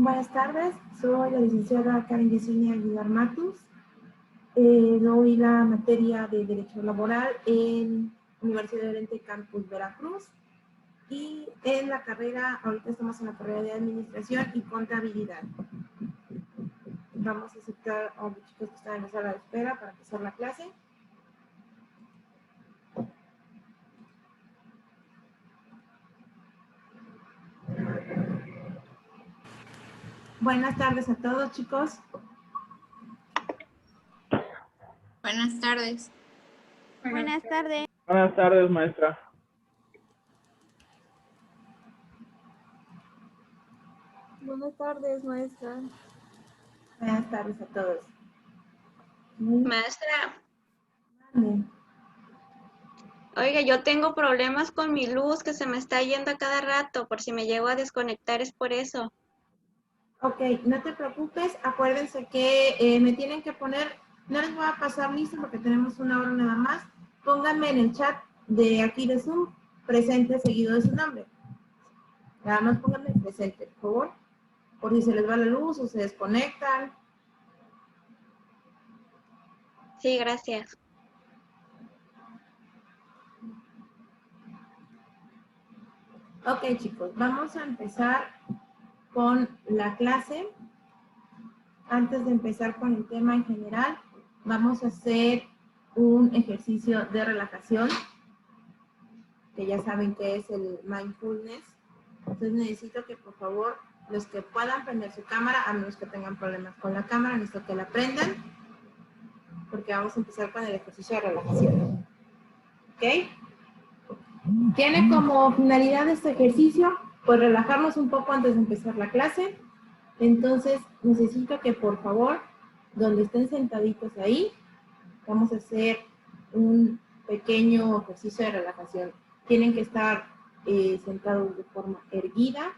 Buenas tardes, soy la licenciada Karen Yesenia Aguilar Matus. Doy la materia de Derecho Laboral en Universidad de Oriente Campus Veracruz. Y en la carrera, ahorita estamos en la carrera de Administración y Contabilidad. Vamos a aceptar a los chicos que están en la sala de espera para empezar la clase. Buenas tardes a todos, chicos. Buenas tardes. Buenas tardes. Buenas tardes, maestra. Buenas tardes, maestra. Buenas tardes a todos. Maestra, Bien. oiga, yo tengo problemas con mi luz que se me está yendo a cada rato. Por si me llego a desconectar es por eso. Ok, no te preocupes. Acuérdense que me tienen que poner, no les voy a pasar lista porque tenemos una hora nada más. Pónganme en el chat de aquí de Zoom, presente seguido de su nombre. Nada más pónganme presente, por favor. Por si se les va la luz o se desconectan. Sí, gracias. Ok, chicos, vamos a empezar con la clase. Antes de empezar con el tema en general, vamos a hacer un ejercicio de relajación, que ya saben que es el mindfulness. Entonces necesito que por favor, los que puedan prender su cámara, a menos que tengan problemas con la cámara, necesito que la prendan, porque vamos a empezar con el ejercicio de relajación. ¿Ok? Tiene como finalidad este ejercicio, pues relajarnos un poco antes de empezar la clase. Entonces necesito que por favor, donde estén sentaditos ahí, vamos a hacer un pequeño ejercicio de relajación. Tienen que estar sentados de forma erguida.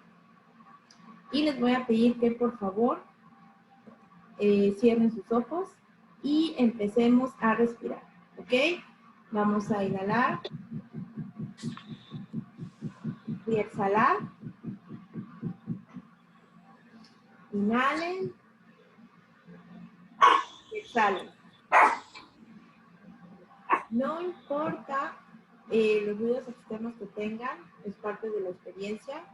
Y les voy a pedir que por favor cierren sus ojos y empecemos a respirar. ¿Ok? Vamos a inhalar y exhalar. Inhalen y exhalen. No importa los ruidos externos que tengan, es parte de la experiencia.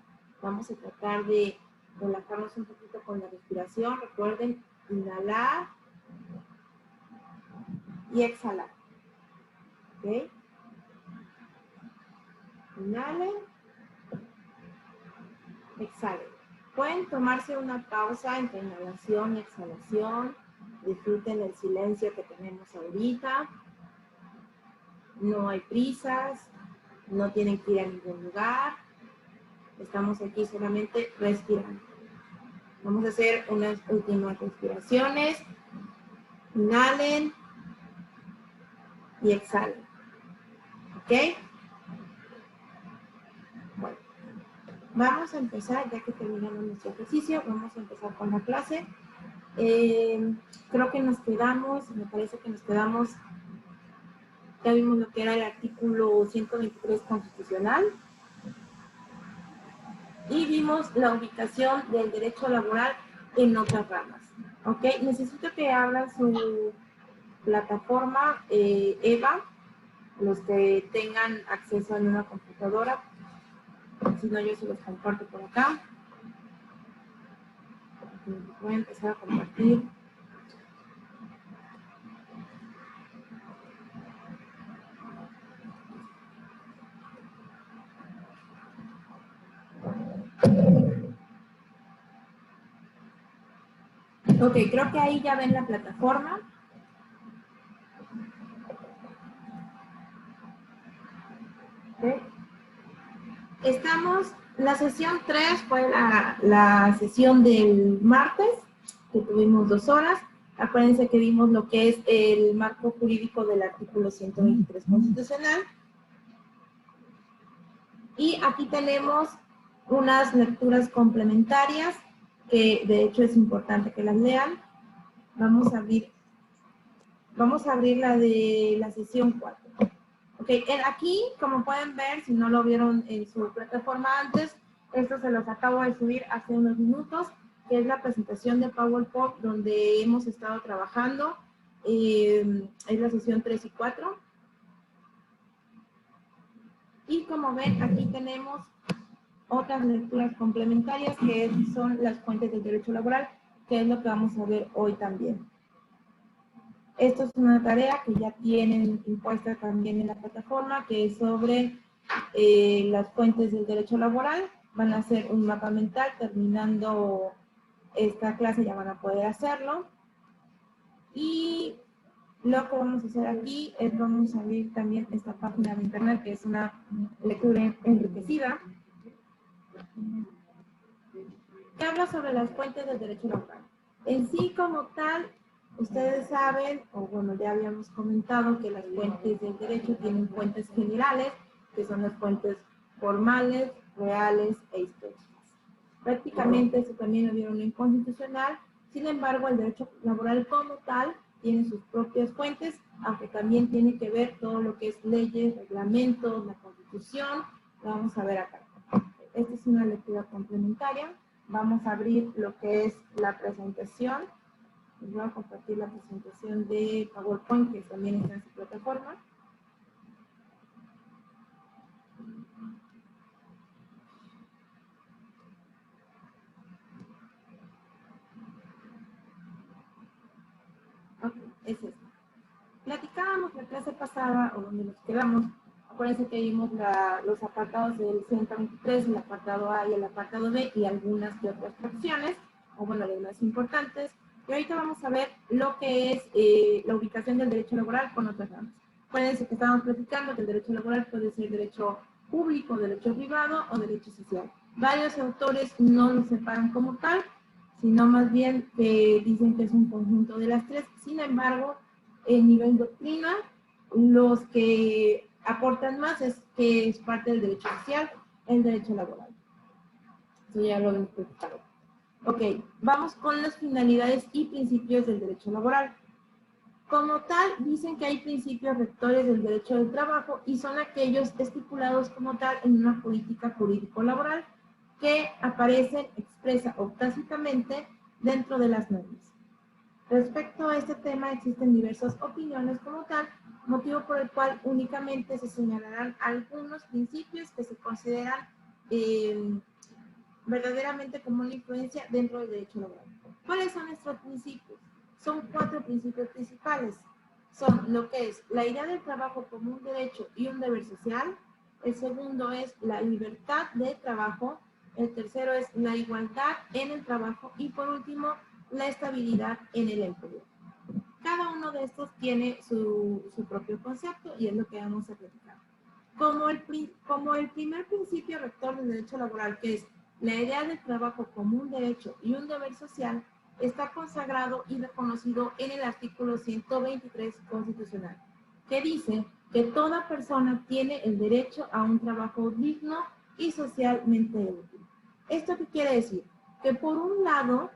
Vamos a tratar de relajarnos un poquito con la respiración. Recuerden inhalar y exhalar. ¿Ok? Inhalen, exhalen. Pueden tomarse una pausa entre inhalación y exhalación. Disfruten el silencio que tenemos ahorita. No hay prisas, no tienen que ir a ningún lugar. Estamos aquí solamente respirando. Vamos a hacer unas últimas respiraciones. Inhalen y exhalen. ¿Ok? Bueno, vamos a empezar, ya que terminamos nuestro ejercicio, vamos a empezar con la clase. Creo que nos quedamos, me parece que nos quedamos, ya vimos lo que era el artículo 123 constitucional. Y vimos la ubicación del derecho laboral en otras ramas. ¿Ok? Necesito que abran su plataforma EVA, los que tengan acceso a una computadora. Si no, yo se los comparto por acá. Voy a empezar a compartir. Ok, creo que ahí ya ven la plataforma. Okay. Estamos, la sesión 3 fue la sesión del martes, que tuvimos 2 horas. Acuérdense que vimos lo que es el marco jurídico del artículo 123 constitucional. Y aquí tenemos unas lecturas complementarias, que de hecho es importante que las lean. Vamos a abrir la de la sesión 4. Ok, aquí, como pueden ver, si no lo vieron en su plataforma antes, esto se los acabo de subir hace unos minutos. que es la presentación de PowerPoint donde hemos estado trabajando. Es la sesión 3 y 4. Y como ven, aquí tenemos otras lecturas complementarias que son las fuentes del derecho laboral, que es lo que vamos a ver hoy también. Esto es una tarea que ya tienen impuesta también en la plataforma, que es sobre las fuentes del derecho laboral. Van a hacer un mapa mental, terminando esta clase ya van a poder hacerlo. Y lo que vamos a hacer aquí es vamos a abrir también esta página de internet, que es una lectura enriquecida, que habla sobre las fuentes del derecho laboral. En sí, como tal, ustedes saben, o bueno, ya habíamos comentado que las fuentes del derecho tienen fuentes generales, que son las fuentes formales, reales e históricas. Prácticamente eso también lo vieron en constitucional. Sin embargo, el derecho laboral como tal tiene sus propias fuentes, aunque también tiene que ver todo lo que es leyes, reglamentos, la constitución. Lo vamos a ver acá. Esta es una lectura complementaria. Vamos a abrir lo que es la presentación. Les voy a compartir la presentación de PowerPoint, que también está en su plataforma. Ok, es esta. Platicábamos la clase pasada, o donde nos quedamos. Acuérdense que vimos los apartados del 123, el apartado A y el apartado B, y algunas de otras fracciones, o bueno, las más importantes. Y ahorita vamos a ver lo que es la ubicación del derecho laboral con otras ramas. Acuérdense que estábamos platicando que el derecho laboral puede ser derecho público, derecho privado o derecho social. Varios autores no lo separan como tal, sino más bien dicen que es un conjunto de las tres. Sin embargo, en nivel doctrina, los que aportan más es que es parte del derecho social, el derecho laboral. Eso ya lo hemos platicado. Ok, vamos con las finalidades y principios del derecho laboral. Como tal, dicen que hay principios rectores del derecho del trabajo y son aquellos estipulados como tal en una política jurídico-laboral que aparecen expresa o tácitamente dentro de las normas. Respecto a este tema existen diversas opiniones como tal, motivo por el cual únicamente se señalarán algunos principios que se consideran verdaderamente como una influencia dentro del derecho laboral. ¿Cuáles son estos principios? Son 4 principios principales. Son lo que es la idea del trabajo como un derecho y un deber social. El segundo es la libertad de trabajo. El tercero es la igualdad en el trabajo. Y por último, la estabilidad en el empleo. Cada uno de estos tiene su propio concepto y es lo que vamos a platicar. Como el primer principio rector del derecho laboral, que es la idea del trabajo como un derecho y un deber social, está consagrado y reconocido en el artículo 123 constitucional, que dice que toda persona tiene el derecho a un trabajo digno y socialmente útil. ¿Esto qué quiere decir? Que por un lado,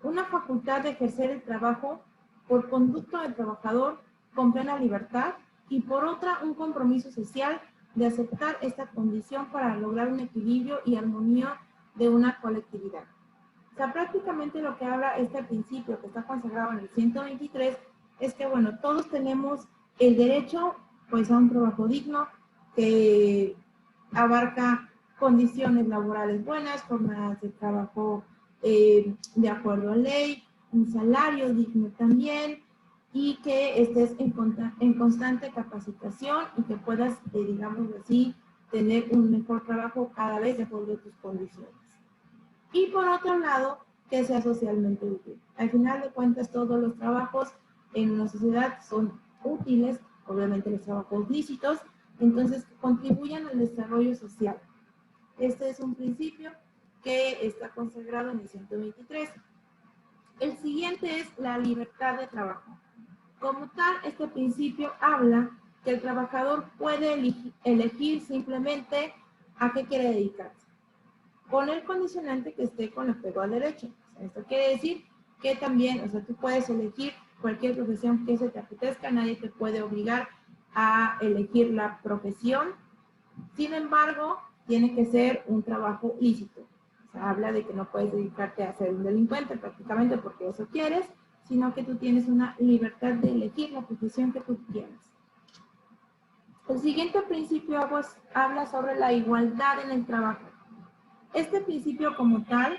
una facultad de ejercer el trabajo por conducto del trabajador con plena libertad y por otra un compromiso social de aceptar esta condición para lograr un equilibrio y armonía de una colectividad. O sea, prácticamente lo que habla este principio que está consagrado en el 123 es que, bueno, todos tenemos el derecho pues a un trabajo digno que abarca condiciones laborales buenas, jornadas de trabajo de acuerdo a ley, un salario digno también, y que estés en constante capacitación y que puedas, digamos así, tener un mejor trabajo cada vez de acuerdo a tus condiciones. Y por otro lado, que sea socialmente útil. Al final de cuentas, todos los trabajos en una sociedad son útiles, obviamente los trabajos lícitos, entonces que contribuyan al desarrollo social. Este es un principio que está consagrado en el 123. El siguiente es la libertad de trabajo. Como tal, este principio habla que el trabajador puede elegir simplemente a qué quiere dedicarse, con el condicionante que esté con apego al derecho. O sea, esto quiere decir que también, o sea, tú puedes elegir cualquier profesión que se te apetezca, nadie te puede obligar a elegir la profesión. Sin embargo, tiene que ser un trabajo lícito. O sea, habla de que no puedes dedicarte a ser un delincuente prácticamente porque eso quieres, sino que tú tienes una libertad de elegir la profesión que tú quieras. El siguiente principio habla sobre la igualdad en el trabajo. Este principio como tal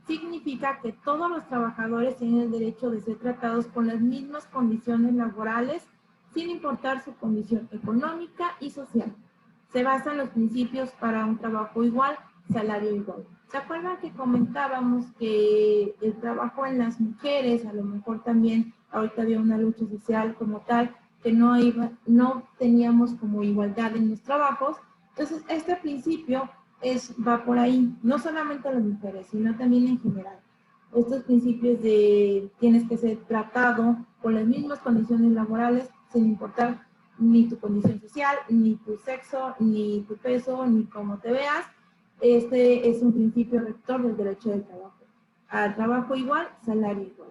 significa que todos los trabajadores tienen el derecho de ser tratados con las mismas condiciones laborales sin importar su condición económica y social. Se basa en los principios para un trabajo igual, salario igual. ¿Se acuerdan que comentábamos que el trabajo en las mujeres, a lo mejor también ahorita había una lucha social como tal, que no teníamos como igualdad en los trabajos? Entonces, este principio va por ahí, no solamente a las mujeres, sino también en general. Estos principios de tienes que ser tratado con las mismas condiciones laborales, sin importar ni tu condición social, ni tu sexo, ni tu peso, ni cómo te veas. Este es un principio rector del derecho del trabajo. Al trabajo igual, salario igual.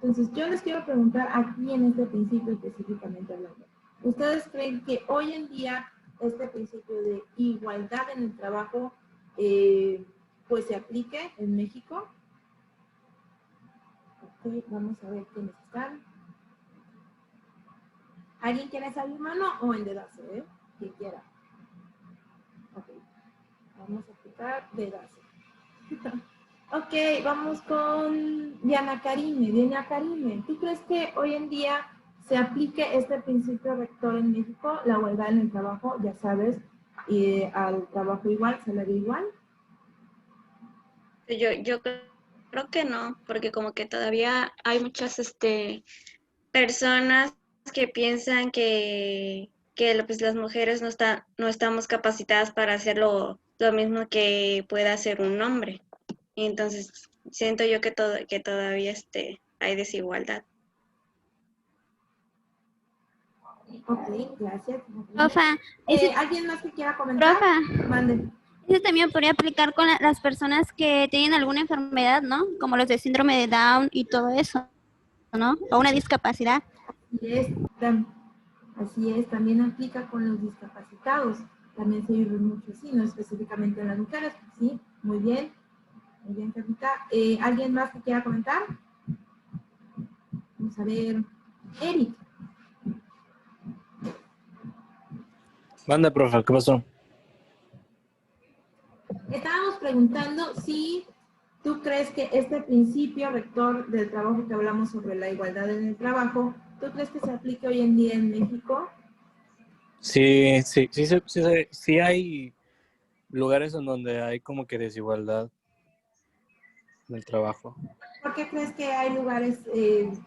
Entonces, yo les quiero preguntar aquí en este principio específicamente hablando. ¿Ustedes creen que hoy en día este principio de igualdad en el trabajo pues se aplique en México? Ok, vamos a ver quiénes están. ¿Alguien quiere salir mano o endedarse? Quien quiera. Ok, vamos a aplicar dedarse. Ok, vamos con Diana Karime. Diana Karime, ¿tú crees que hoy en día se aplique este principio rector en México, la igualdad en el trabajo, ya sabes, al trabajo igual, salario igual? Yo creo que no, porque como que todavía hay muchas personas que piensan que pues, las mujeres no estamos capacitadas para hacer lo mismo que pueda hacer un hombre. Y entonces siento yo que todavía hay desigualdad. Ok, gracias. Profa, ese, ¿Alguien más que quiera comentar? profa, Mande. ese también podría aplicar con las personas que tienen alguna enfermedad, ¿no? Como los de síndrome de Down y todo eso, ¿no? O una discapacidad. Así es, también aplica con los discapacitados. También se vive mucho así, no específicamente en las mujeres. Sí, muy bien, Carlita. ¿Alguien más que quiera comentar? Vamos a ver. Eric, Manda, profe, ¿qué pasó? estábamos preguntando si tú crees que este principio rector del trabajo que hablamos sobre la igualdad en el trabajo, ¿tú crees que se aplique hoy en día en México? Sí hay lugares en donde hay como que desigualdad en el trabajo. ¿Por qué crees que hay lugares,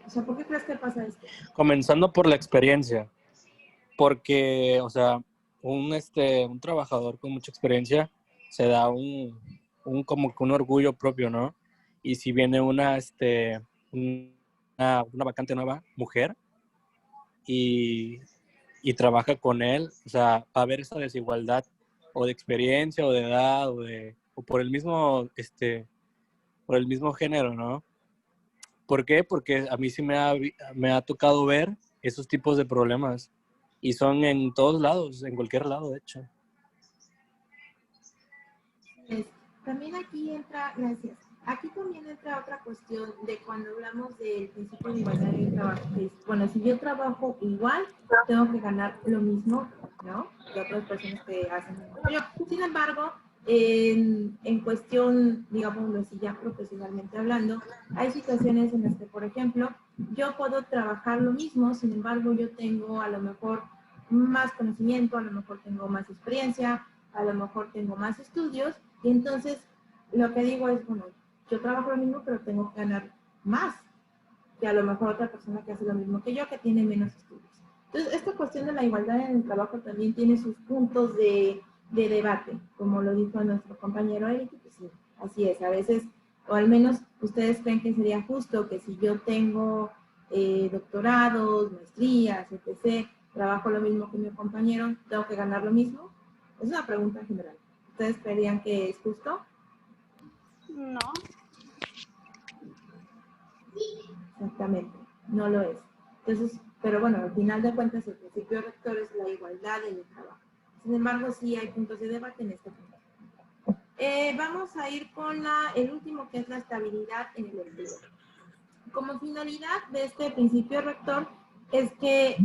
o sea, por qué crees que pasa esto? Comenzando por la experiencia, porque, o sea, un trabajador con mucha experiencia se da como que un orgullo propio, ¿no? Y si viene una vacante nueva, mujer, y trabaja con él, o sea, va a haber esa desigualdad o de experiencia o de edad o por el mismo género, ¿no? ¿Por qué? Porque a mí sí me ha tocado ver esos tipos de problemas y son en todos lados, en cualquier lado, de hecho. También aquí entra, gracias, aquí también entra otra cuestión de cuando hablamos del principio de igualdad en el trabajo, que es, bueno, si yo trabajo igual, tengo que ganar lo mismo, ¿no? Que otras personas que hacen lo mismo que yo. Sin embargo, en cuestión, digámoslo así, ya profesionalmente hablando, hay situaciones en las que, por ejemplo, yo puedo trabajar lo mismo, sin embargo, yo tengo a lo mejor más conocimiento, a lo mejor tengo más experiencia, a lo mejor tengo más estudios, y entonces lo que digo es, bueno, yo trabajo lo mismo, pero tengo que ganar más que a lo mejor otra persona que hace lo mismo que yo, que tiene menos estudios. Entonces, esta cuestión de la igualdad en el trabajo también tiene sus puntos de debate, como lo dijo nuestro compañero Eric, pues sí, así es, a veces, o al menos ustedes creen que sería justo que si yo tengo doctorados, maestrías, etc., trabajo lo mismo que mi compañero, ¿tengo que ganar lo mismo? Es una pregunta en general. ¿Ustedes creerían que es justo? No. Exactamente, no lo es. Entonces, pero bueno, al final de cuentas el principio rector es la igualdad en el trabajo. Sin embargo, sí hay puntos de debate en este punto. Vamos a ir con el último, que es la estabilidad en el empleo. Como finalidad de este principio rector es que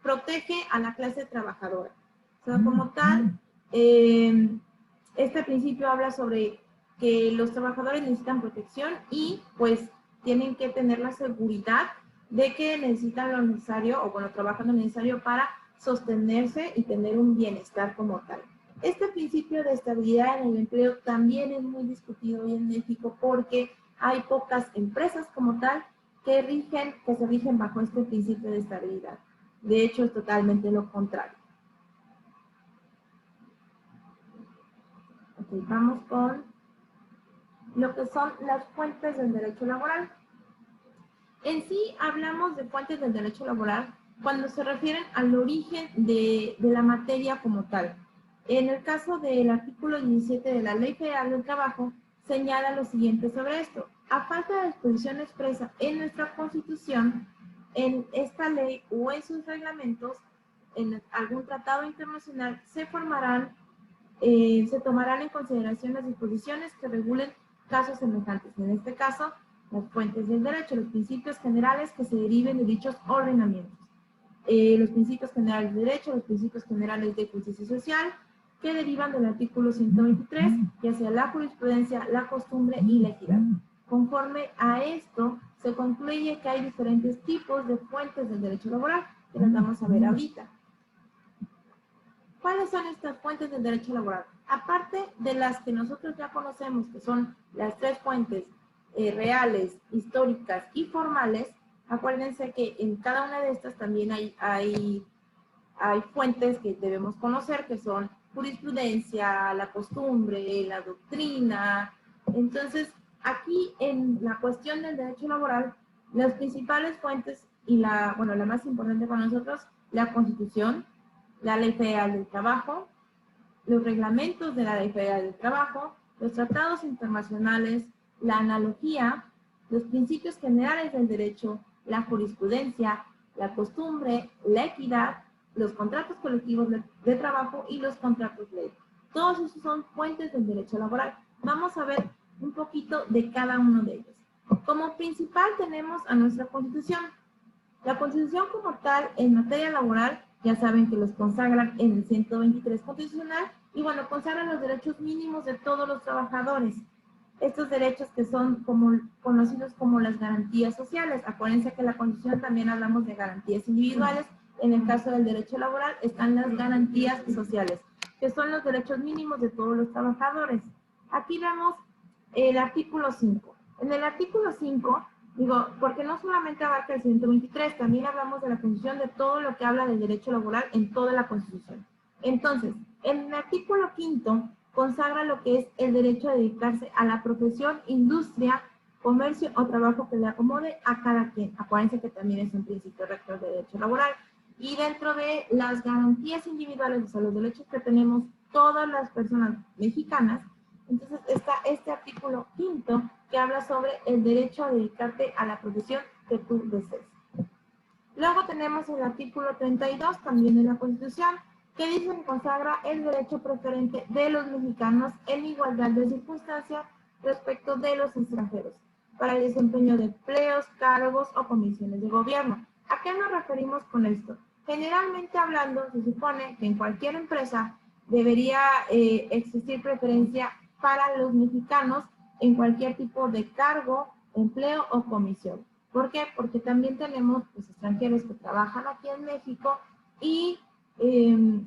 protege a la clase trabajadora. O sea, como tal, este principio habla sobre que los trabajadores necesitan protección y pues tienen que tener la seguridad de que necesitan lo necesario, o bueno, trabajan lo necesario para sostenerse y tener un bienestar como tal. Este principio de estabilidad en el empleo también es muy discutido hoy en México porque hay pocas empresas como tal que se rigen bajo este principio de estabilidad. De hecho, es totalmente lo contrario. Ok, vamos con lo que son las fuentes del derecho laboral. En sí, hablamos de fuentes del derecho laboral cuando se refieren al origen de la materia como tal. En el caso del artículo 17 de la Ley Federal del Trabajo, señala lo siguiente sobre esto. A falta de disposición expresa en nuestra Constitución, en esta ley o en sus reglamentos, en algún tratado internacional, se tomarán en consideración las disposiciones que regulen casos semejantes. En este caso, las fuentes del derecho, los principios generales que se deriven de dichos ordenamientos. Los principios generales de derecho, los principios generales de justicia social, que derivan del artículo 123, ya sea la jurisprudencia, la costumbre y la equidad. Conforme a esto, se concluye que hay diferentes tipos de fuentes del derecho laboral, que las vamos a ver ahorita. ¿Cuáles son estas fuentes del derecho laboral? Aparte de las que nosotros ya conocemos, que son las tres fuentes reales, históricas y formales, acuérdense que en cada una de estas también hay fuentes que debemos conocer, que son jurisprudencia, la costumbre, la doctrina. Entonces, aquí en la cuestión del derecho laboral, las principales fuentes y la más importante para nosotros, la Constitución, la Ley Federal del Trabajo, los reglamentos de la Ley Federal del Trabajo, los tratados internacionales, la analogía, los principios generales del derecho, la jurisprudencia, la costumbre, la equidad, los contratos colectivos de trabajo y los contratos ley. Todos esos son fuentes del derecho laboral. Vamos a ver un poquito de cada uno de ellos. Como principal tenemos a nuestra Constitución. La Constitución como tal, en materia laboral, ya saben que los consagran en el 123 constitucional y bueno, consagran los derechos mínimos de todos los trabajadores. Estos derechos que son conocidos como las garantías sociales. Acuérdense que en la Constitución también hablamos de garantías individuales. En el caso del derecho laboral están las garantías sociales, que son los derechos mínimos de todos los trabajadores. Aquí vemos el artículo 5. En el artículo 5, digo, porque no solamente abarca el 123, también hablamos de la Constitución, de todo lo que habla del derecho laboral en toda la Constitución. Entonces, en el artículo 5 consagra lo que es el derecho a dedicarse a la profesión, industria, comercio o trabajo que le acomode a cada quien. Acuérdense que también es un principio rector de derecho laboral. Y dentro de las garantías individuales, o sea, los derechos que tenemos todas las personas mexicanas, entonces está este artículo 5 que habla sobre el derecho a dedicarte a la profesión que tú desees. Luego tenemos el artículo 32 también de la Constitución, que dice que consagra el derecho preferente de los mexicanos en igualdad de circunstancias respecto de los extranjeros para el desempeño de empleos, cargos o comisiones de gobierno. ¿A qué nos referimos con esto? Generalmente hablando, se supone que en cualquier empresa debería existir preferencia para los mexicanos en cualquier tipo de cargo, empleo o comisión. ¿Por qué? Porque también tenemos pues, extranjeros que trabajan aquí en México y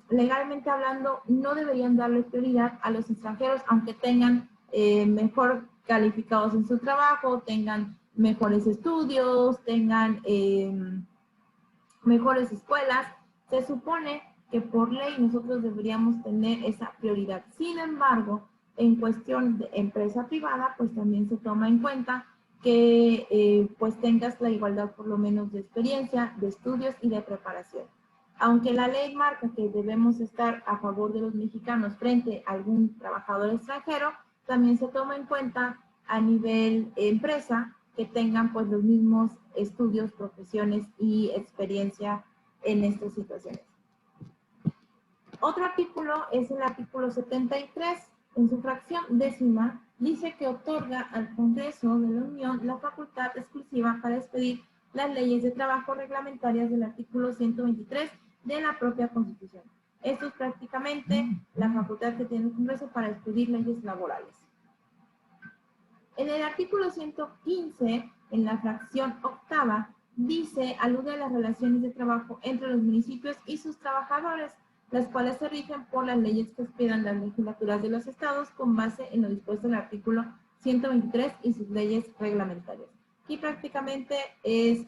legalmente hablando no deberían darle prioridad a los extranjeros, aunque tengan mejor calificados en su trabajo, tengan mejores estudios, tengan mejores escuelas. Se supone que por ley nosotros deberíamos tener esa prioridad. Sin embargo, en cuestión de empresa privada, pues también se toma en cuenta que pues tengas la igualdad por lo menos de experiencia, de estudios y de preparación. Aunque la ley marca que debemos estar a favor de los mexicanos frente a algún trabajador extranjero, también se toma en cuenta a nivel empresa que tengan pues los mismos estudios, profesiones y experiencia en estas situaciones. Otro artículo es el artículo 73, en su fracción décima, dice que otorga al Congreso de la Unión la facultad exclusiva para expedir las leyes de trabajo reglamentarias del artículo 123 de la propia Constitución. Esto es prácticamente la facultad que tiene el Congreso para expedir leyes laborales. En el artículo 115, en la fracción octava, dice, alude a las relaciones de trabajo entre los municipios y sus trabajadores, las cuales se rigen por las leyes que expidan las legislaturas de los estados con base en lo dispuesto en el artículo 123 y sus leyes reglamentarias. Aquí prácticamente es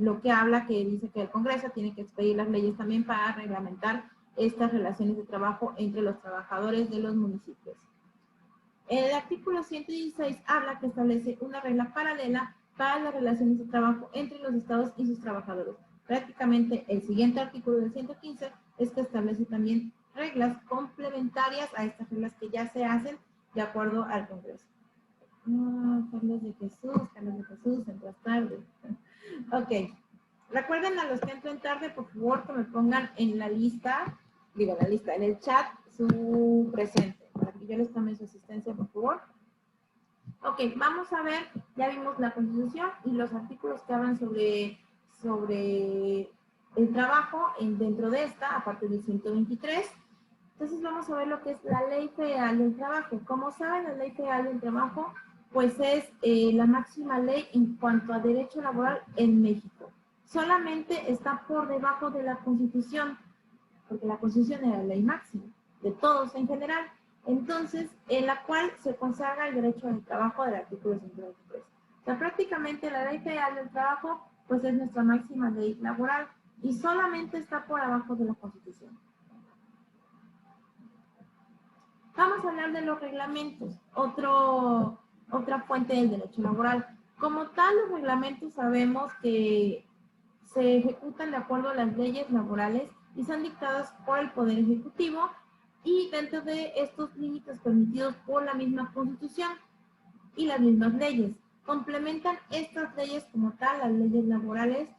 lo que habla, que dice que el Congreso tiene que expedir las leyes también para reglamentar estas relaciones de trabajo entre los trabajadores de los municipios. El artículo 116 habla que establece una regla paralela para las relaciones de trabajo entre los estados y sus trabajadores. Prácticamente el siguiente artículo del 115 es que establece también reglas complementarias a estas reglas que ya se hacen de acuerdo al Congreso. Carlos de Jesús, entras tarde. Ok. Recuerden a los que entren tarde, por favor, que me pongan en la lista, en el chat, su presente, para que yo les tome su asistencia, por favor. Ok, vamos a ver, ya vimos la Constitución y los artículos que hablan sobre el trabajo dentro de esta, aparte del 123. Entonces vamos a ver lo que es la Ley Federal del Trabajo. Como saben, la Ley Federal del Trabajo, pues es la máxima ley en cuanto a derecho laboral en México. Solamente está por debajo de la Constitución, porque la Constitución es la ley máxima, de todos en general. Entonces, en la cual se consagra el derecho al trabajo del artículo 123. O sea, prácticamente la Ley Federal del Trabajo, pues es nuestra máxima ley laboral y solamente está por abajo de la Constitución. Vamos a hablar de los reglamentos, otra fuente del derecho laboral. Como tal, los reglamentos sabemos que se ejecutan de acuerdo a las leyes laborales y son dictadas por el Poder Ejecutivo y dentro de estos límites permitidos por la misma Constitución y las mismas leyes. Complementan estas leyes como tal, las leyes laborales,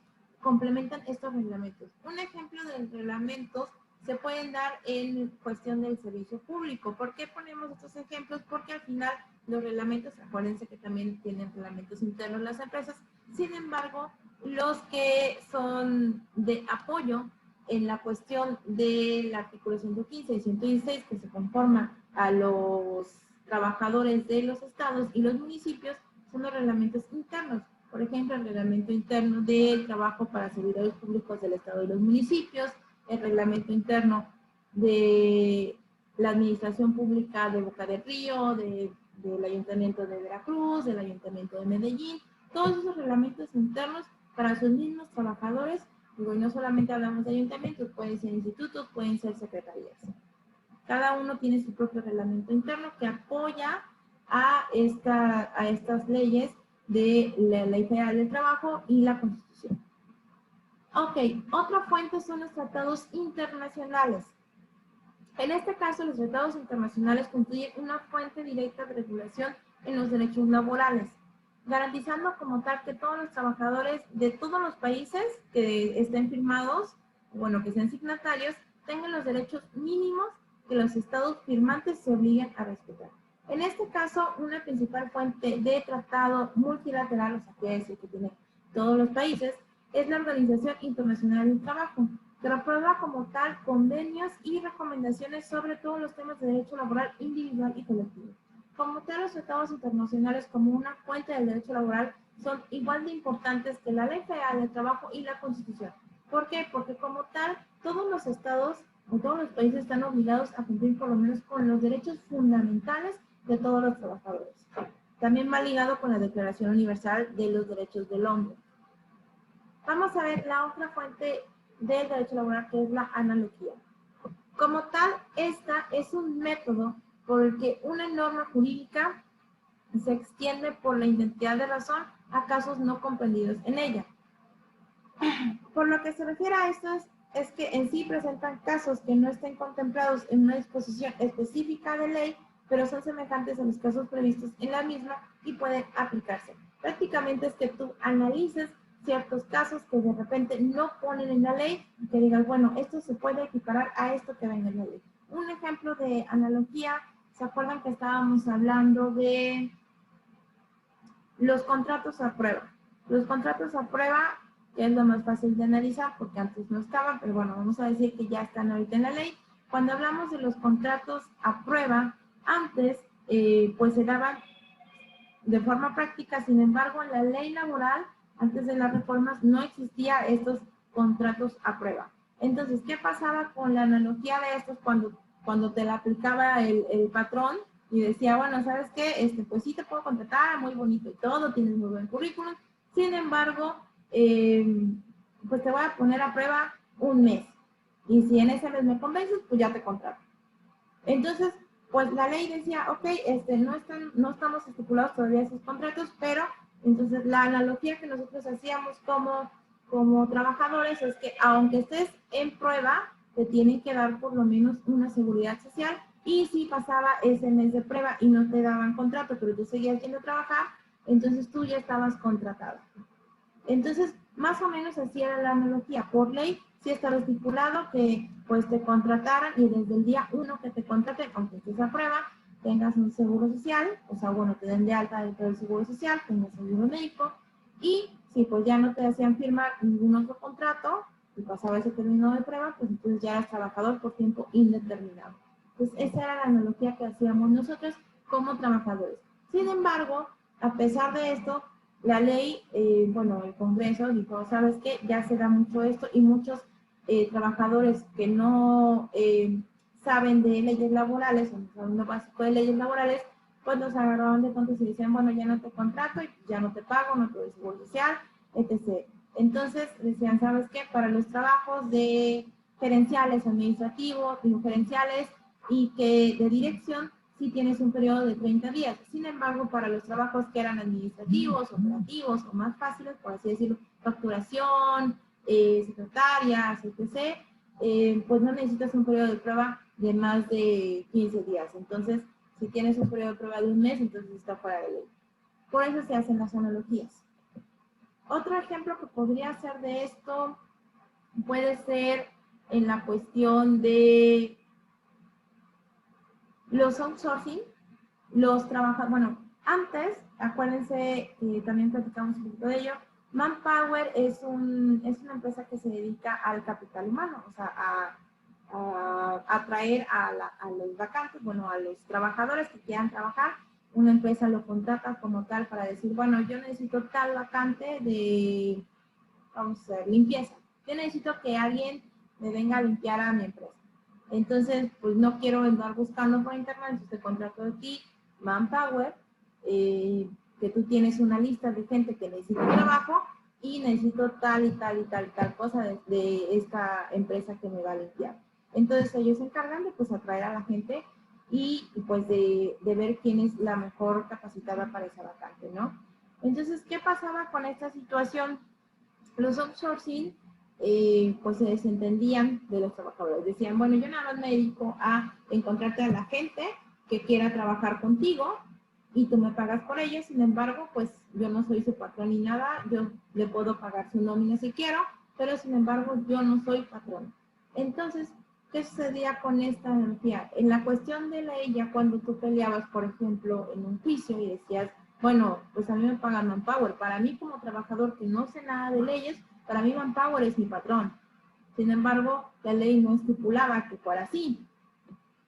complementan estos reglamentos. Un ejemplo de reglamentos se pueden dar en cuestión del servicio público. ¿Por qué ponemos estos ejemplos? Porque al final los reglamentos, acuérdense que también tienen reglamentos internos las empresas, sin embargo, los que son de apoyo en la cuestión del artículo 115 y 116, que se conforma a los trabajadores de los estados y los municipios, son los reglamentos internos. Por ejemplo, el reglamento interno del trabajo para servidores públicos del estado y los municipios, el reglamento interno de la administración pública de Boca del Río, del ayuntamiento de Veracruz, del ayuntamiento de Medellín, todos esos reglamentos internos para sus mismos trabajadores. Digo, y no solamente hablamos de ayuntamientos, pueden ser institutos, pueden ser secretarías. Cada uno tiene su propio reglamento interno que apoya a estas leyes de la Ley Federal del Trabajo y la Constitución. Ok, otra fuente son los tratados internacionales. En este caso, los tratados internacionales constituyen una fuente directa de regulación en los derechos laborales, garantizando como tal que todos los trabajadores de todos los países que estén firmados, bueno, que sean signatarios, tengan los derechos mínimos que los estados firmantes se obliguen a respetar. En este caso, una principal fuente de tratado multilateral, o sea, quiere decir que tiene todos los países, es la Organización Internacional del Trabajo, que aprueba como tal convenios y recomendaciones sobre todos los temas de derecho laboral individual y colectivo. Como tal, los tratados internacionales como una fuente del derecho laboral son igual de importantes que la Ley Federal del Trabajo y la Constitución. ¿Por qué? Porque como tal, todos los estados o todos los países están obligados a cumplir por lo menos con los derechos fundamentales de todos los trabajadores. También va ligado con la Declaración Universal de los Derechos del Hombre. Vamos a ver la otra fuente del derecho laboral, que es la analogía. Como tal, esta es un método por el que una norma jurídica se extiende por la identidad de razón a casos no comprendidos en ella. Por lo que se refiere a estos, es que en sí presentan casos que no estén contemplados en una disposición específica de ley, pero son semejantes a los casos previstos en la misma y pueden aplicarse. Prácticamente es que tú analices ciertos casos que de repente no ponen en la ley y que digas, bueno, esto se puede equiparar a esto que venga en la ley. Un ejemplo de analogía ¿se acuerdan que estábamos hablando de los contratos a prueba? Los contratos a prueba, que es lo más fácil de analizar porque antes no estaban, pero bueno, vamos a decir que ya están ahorita en la ley. Cuando hablamos de los contratos a prueba, antes pues se daban de forma práctica, sin embargo, en la ley laboral, antes de las reformas, no existía estos contratos a prueba. Entonces, ¿qué pasaba con la analogía de estos cuando te la aplicaba el patrón y decía, bueno, ¿sabes qué? Pues sí te puedo contratar, muy bonito y todo, tienes muy buen currículum, sin embargo, pues te voy a poner a prueba un mes. Y si en ese mes me convences, pues ya te contrato. Entonces, pues la ley decía, ok, no estamos estipulados todavía esos contratos, pero entonces la analogía que nosotros hacíamos como trabajadores es que aunque estés en prueba, te tienen que dar por lo menos una seguridad social, y si pasaba ese mes de prueba y no te daban contrato, pero tú seguías yendo a trabajar, entonces tú ya estabas contratado. Entonces, más o menos así era la analogía. Por ley, sí estaba estipulado que pues te contrataran y desde el día 1 que te contraten, aunque estés a prueba, tengas un seguro social, o sea, bueno, te den de alta dentro del seguro social, tengas seguro médico, y si pues ya no te hacían firmar ningún otro contrato, y pasaba ese término de prueba, pues entonces ya eras trabajador por tiempo indeterminado. Pues esa era la analogía que hacíamos nosotros como trabajadores. Sin embargo, a pesar de esto, la ley, bueno, el Congreso dijo, ¿sabes qué? Ya se da mucho esto y muchos trabajadores que no saben de leyes laborales, o no saben lo básico de leyes laborales, pues los agarraron de tontos y decían, bueno, ya no te contrato y ya no te pago, no te doy seguro social, etc. Entonces decían, ¿sabes qué? Para los trabajos de gerenciales, administrativos, gerenciales y que de dirección, si tienes un periodo de 30 días. Sin embargo, para los trabajos que eran administrativos, operativos o más fáciles, por así decirlo, facturación, secretarias, etc., pues no necesitas un periodo de prueba de más de 15 días. Entonces, si tienes un periodo de prueba de un mes, entonces está fuera de ley. Por eso se hacen las analogías. Otro ejemplo que podría ser de esto puede ser en la cuestión de los outsourcing, los trabajadores, bueno, antes, acuérdense que también platicamos un poquito de ello, Manpower es una empresa que se dedica al capital humano, o sea, a atraer a los vacantes, bueno, a los trabajadores que quieran trabajar. Una empresa lo contrata como tal para decir, bueno, yo necesito tal vacante de, vamos a ver, limpieza. Yo necesito que alguien me venga a limpiar a mi empresa. Entonces, pues no quiero andar buscando por internet, entonces te contrato de ti, Manpower, que tú tienes una lista de gente que necesita trabajo y necesito tal y tal y tal y tal cosa de esta empresa que me va a limpiar. Entonces ellos se encargan de pues atraer a la gente y pues de ver quién es la mejor capacitada para esa vacante, ¿no? Entonces, ¿qué pasaba con esta situación? Los outsourcing pues se desentendían de los trabajadores. Decían, bueno, yo nada más me dedico a encontrarte a la gente que quiera trabajar contigo y tú me pagas por ello. Sin embargo, pues yo no soy su patrón ni nada, yo le puedo pagar su nómina si quiero, pero sin embargo yo no soy patrón. Entonces, ¿qué sucedía con esta energía? En la cuestión de ley, ya cuando tú peleabas, por ejemplo, en un juicio y decías, bueno, pues a mí me pagan Manpower. Para mí como trabajador que no sé nada de leyes, para mí Manpower es mi patrón. Sin embargo, la ley no estipulaba que fuera así.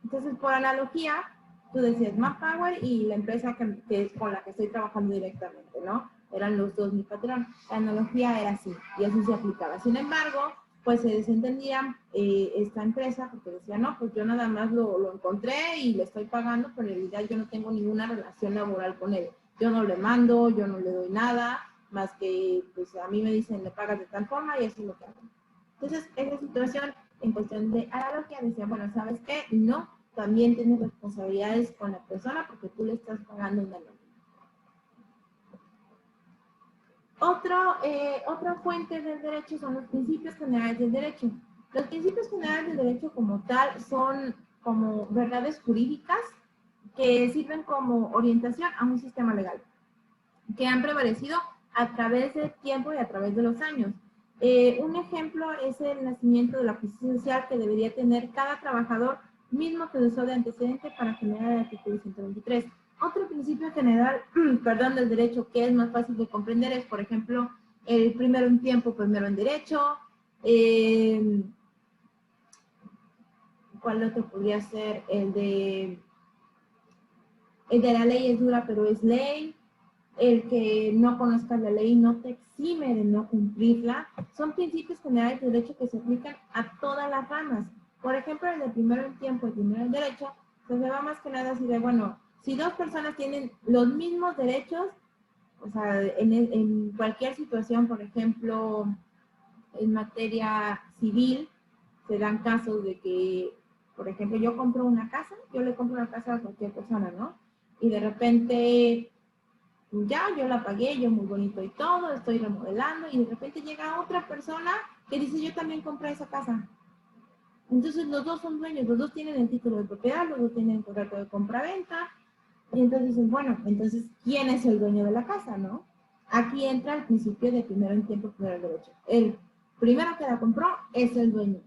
Entonces, por analogía, tú decías Manpower y la empresa que es con la que estoy trabajando directamente, ¿no? Eran los dos mi patrón. La analogía era así y así se aplicaba. Sin embargo, pues se desentendía esta empresa porque decía, no, pues yo nada más lo encontré y le estoy pagando, pero en realidad yo no tengo ninguna relación laboral con él. Yo no le mando, yo no le doy nada, más que pues a mí me dicen le pagas de tal forma y eso es lo que hago. Entonces, esa situación en cuestión de analogía decía, bueno, ¿sabes qué? No, también tienes responsabilidades con la persona porque tú le estás pagando una nómina. Otra fuente del derecho son los principios generales del derecho. Los principios generales del derecho como tal son como verdades jurídicas que sirven como orientación a un sistema legal, que han prevalecido a través del tiempo y a través de los años. Un ejemplo es el nacimiento de la justicia social que debería tener cada trabajador mismo que usó de antecedente para generar el artículo 123. Otro principio general, perdón, del derecho que es más fácil de comprender es, por ejemplo, el primero en tiempo, primero en derecho. ¿Cuál otro podría ser? El de la ley es dura, pero es ley. El que no conozcas la ley no te exime de no cumplirla. Son principios generales de derecho que se aplican a todas las ramas. Por ejemplo, el de primero en tiempo y primero en derecho, pues se va más que nada así de, bueno, si dos personas tienen los mismos derechos, o sea, en cualquier situación, por ejemplo, en materia civil, se dan casos de que, por ejemplo, yo compro una casa, yo le compro una casa a cualquier persona, ¿no? Y de repente, ya, yo la pagué, yo muy bonito y todo, estoy remodelando, y de repente llega otra persona que dice, yo también compré esa casa. Entonces los dos son dueños, los dos tienen el título de propiedad, los dos tienen el contrato de compra-venta, y entonces dicen, bueno, entonces, ¿quién es el dueño de la casa, no? Aquí entra el principio de primero en tiempo, primero en derecho. El primero que la compró es el dueño.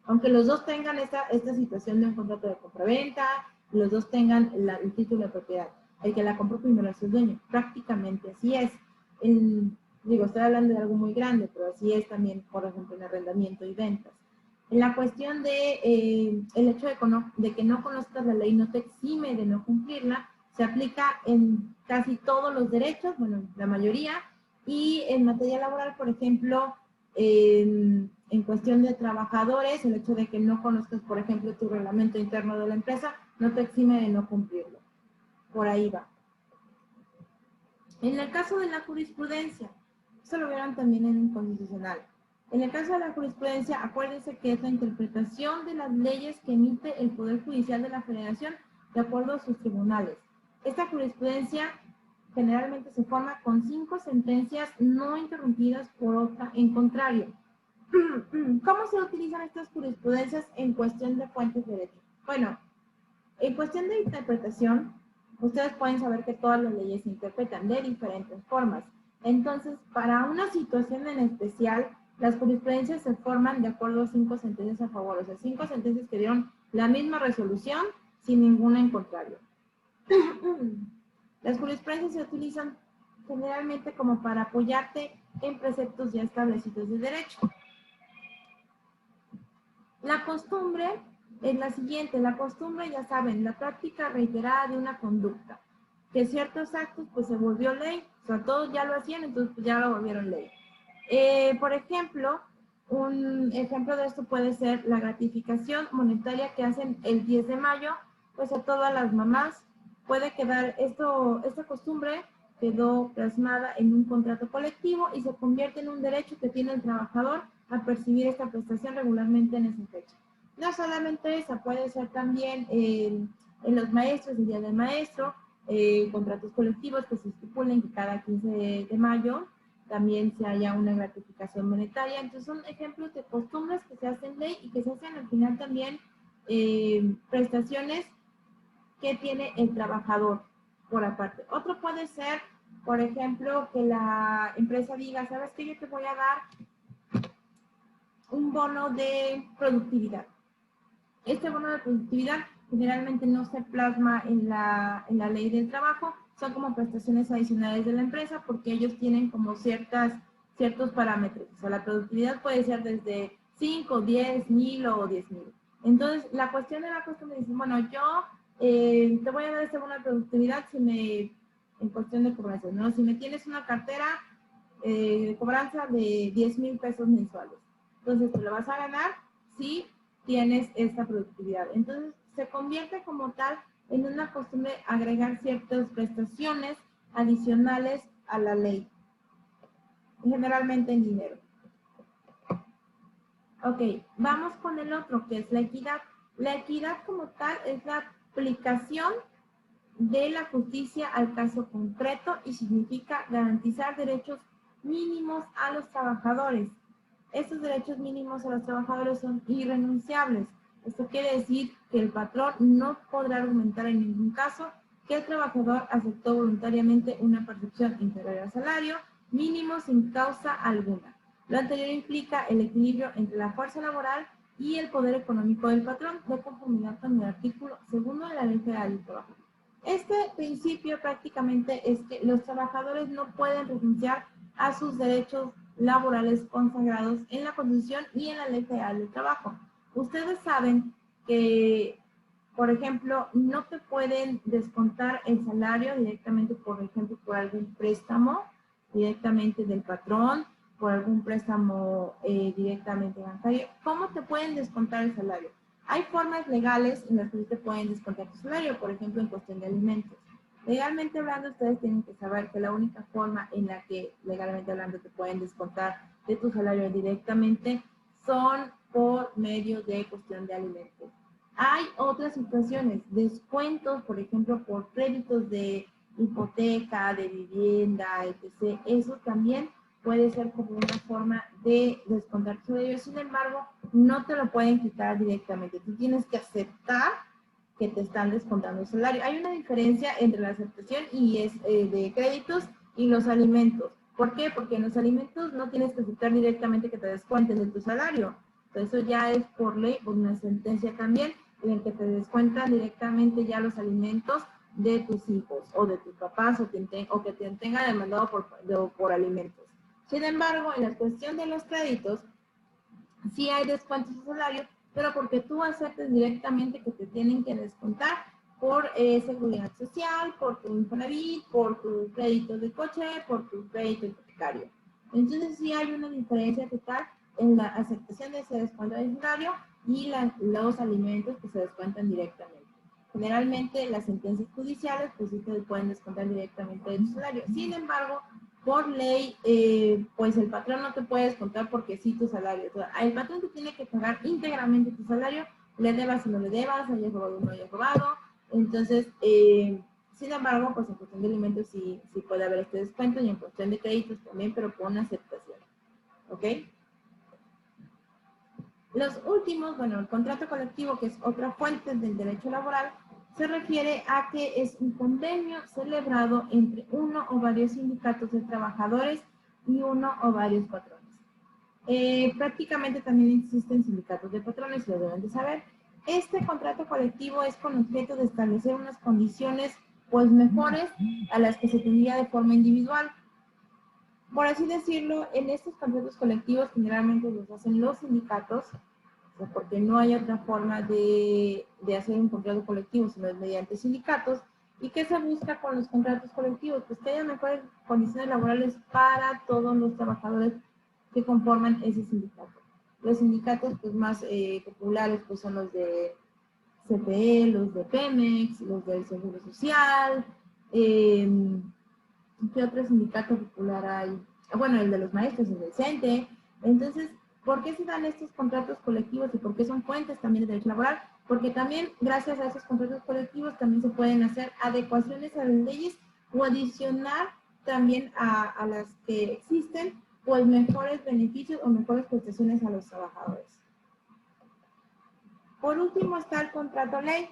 Aunque los dos tengan esta situación de un contrato de compraventa, los dos tengan el título de propiedad. El que la compró primero es el dueño. Prácticamente así es. Digo, estoy hablando de algo muy grande, pero así es también, por ejemplo, en arrendamiento y ventas. En la cuestión de el hecho de que no conozcas la ley no te exime de no cumplirla, se aplica en casi todos los derechos, bueno, la mayoría, y en materia laboral, por ejemplo, en cuestión de trabajadores, el hecho de que no conozcas, por ejemplo, tu reglamento interno de la empresa, no te exime de no cumplirlo. Por ahí va. En el caso de la jurisprudencia, eso lo vieron también en el constitucional. En el caso de la jurisprudencia, acuérdense que es la interpretación de las leyes que emite el Poder Judicial de la Federación de acuerdo a sus tribunales. Esta jurisprudencia generalmente se forma con 5 sentencias no interrumpidas por otra en contrario. ¿Cómo se utilizan estas jurisprudencias en cuestión de fuentes de derecho? Bueno, en cuestión de interpretación, ustedes pueden saber que todas las leyes se interpretan de diferentes formas. Entonces, para una situación en especial, las jurisprudencias se forman de acuerdo a 5 sentencias a favor, o sea, 5 sentencias que dieron la misma resolución sin ninguna en contrario. Las jurisprudencias se utilizan generalmente como para apoyarte en preceptos ya establecidos de derecho. La costumbre es la siguiente. La costumbre, ya saben, la práctica reiterada de una conducta. Que ciertos actos pues se volvió ley. O sea, todos ya lo hacían, entonces pues, ya lo volvieron ley. Por ejemplo, un ejemplo de esto puede ser la gratificación monetaria que hacen el 10 de mayo, pues a todas las mamás. Puede quedar esta costumbre quedó plasmada en un contrato colectivo y se convierte en un derecho que tiene el trabajador a percibir esta prestación regularmente en esa fecha. No solamente esa, puede ser también en los maestros, el día del maestro, contratos colectivos que se estipulen que cada 15 de mayo también se haya una gratificación monetaria. Entonces son ejemplos de costumbres que se hacen ley y que se hacen al final también prestaciones que tiene el trabajador por aparte. Otro puede ser, por ejemplo, que la empresa diga, ¿sabes qué? Yo te voy a dar un bono de productividad. Este bono de productividad generalmente no se plasma en la ley del trabajo, son como prestaciones adicionales de la empresa porque ellos tienen como ciertos parámetros. O sea, la productividad puede ser desde 5, 10, 1000 o 10,000. Entonces, la cuestión de la costumbre dice, bueno, yo te voy a dar este bono de productividad en cuestión de cobranzas, ¿no? Si me tienes una cartera de cobranza de 10,000 pesos mensuales. Entonces, te lo vas a ganar si tienes esta productividad. Entonces, se convierte como tal en una costumbre agregar ciertas prestaciones adicionales a la ley, generalmente en dinero. Ok, vamos con el otro, que es la equidad. La equidad como tal es la aplicación de la justicia al caso concreto y significa garantizar derechos mínimos a los trabajadores. Estos derechos mínimos a los trabajadores son irrenunciables. Esto quiere decir que el patrón no podrá argumentar en ningún caso que el trabajador aceptó voluntariamente una percepción inferior al salario mínimo sin causa alguna. Lo anterior implica el equilibrio entre la fuerza laboral y el poder económico del patrón, de conformidad con el artículo 2 de la Ley Federal del Trabajo. Este principio prácticamente es que los trabajadores no pueden renunciar a sus derechos laborales consagrados en la Constitución y en la Ley Federal del Trabajo. Ustedes saben que, por ejemplo, no te pueden descontar el salario directamente, por ejemplo, por algún préstamo directamente del patrón, por algún préstamo directamente bancario. ¿Cómo te pueden descontar el salario? Hay formas legales en las que te pueden descontar tu salario, por ejemplo, en cuestión de alimentos. Legalmente hablando, ustedes tienen que saber que la única forma en la que, legalmente hablando, te pueden descontar de tu salario directamente son por medio de cuestión de alimentos. Hay otras situaciones, descuentos, por ejemplo, por créditos de hipoteca, de vivienda, etc. Eso también puede ser como una forma de descontar tu salario. Sin embargo, no te lo pueden quitar directamente. Tú tienes que aceptar que te están descontando el salario. Hay una diferencia entre la aceptación y de créditos y los alimentos. ¿Por qué? Porque en los alimentos no tienes que aceptar directamente que te descuenten de tu salario. Entonces, eso ya es por ley, por una sentencia también, en el que te descuentan directamente ya los alimentos de tus hijos o de tus papás o que te tengan demandado por alimentos. Sin embargo, en la cuestión de los créditos, sí hay descuentos de salario, pero porque tú aceptes directamente que te tienen que descontar por seguridad social, por tu Infonavit, por tu crédito de coche, por tu crédito hipotecario. Entonces sí hay una diferencia total en la aceptación de ese descuento de salario y los alimentos que se descuentan directamente. Generalmente las sentencias judiciales pues sí te pueden descontar directamente de tu salario. Sin embargo, por ley, pues el patrón no te puede descontar porque sí tu salario. O sea, el patrón te tiene que pagar íntegramente tu salario, le debas o no le debas, hayas robado o no hayas robado. Entonces, sin embargo, pues en cuestión de alimentos sí puede haber este descuento y en cuestión de créditos también, pero con aceptación. ¿Ok? Los últimos, bueno, el contrato colectivo, que es otra fuente del derecho laboral, se refiere a que es un convenio celebrado entre uno o varios sindicatos de trabajadores y uno o varios patrones. Prácticamente también existen sindicatos de patrones, lo deben de saber. Este contrato colectivo es con objeto de establecer unas condiciones pues mejores a las que se tendría de forma individual. Por así decirlo, en estos contratos colectivos generalmente los hacen los sindicatos, porque no hay otra forma de hacer un contrato colectivo, sino mediante sindicatos. ¿Y qué se busca con los contratos colectivos? Pues que haya mejores condiciones laborales para todos los trabajadores que conforman ese sindicato. Los sindicatos pues, más populares pues, son los de CFE, los de Pemex, los del Seguro Social. ¿Qué otro sindicato popular hay? Bueno, el de los maestros, el del CENTE. Entonces, ¿por qué se dan estos contratos colectivos y por qué son fuentes también de derecho laboral? Porque también, gracias a esos contratos colectivos, también se pueden hacer adecuaciones a las leyes o adicionar también a las que existen, pues mejores beneficios o mejores prestaciones a los trabajadores. Por último está el contrato ley.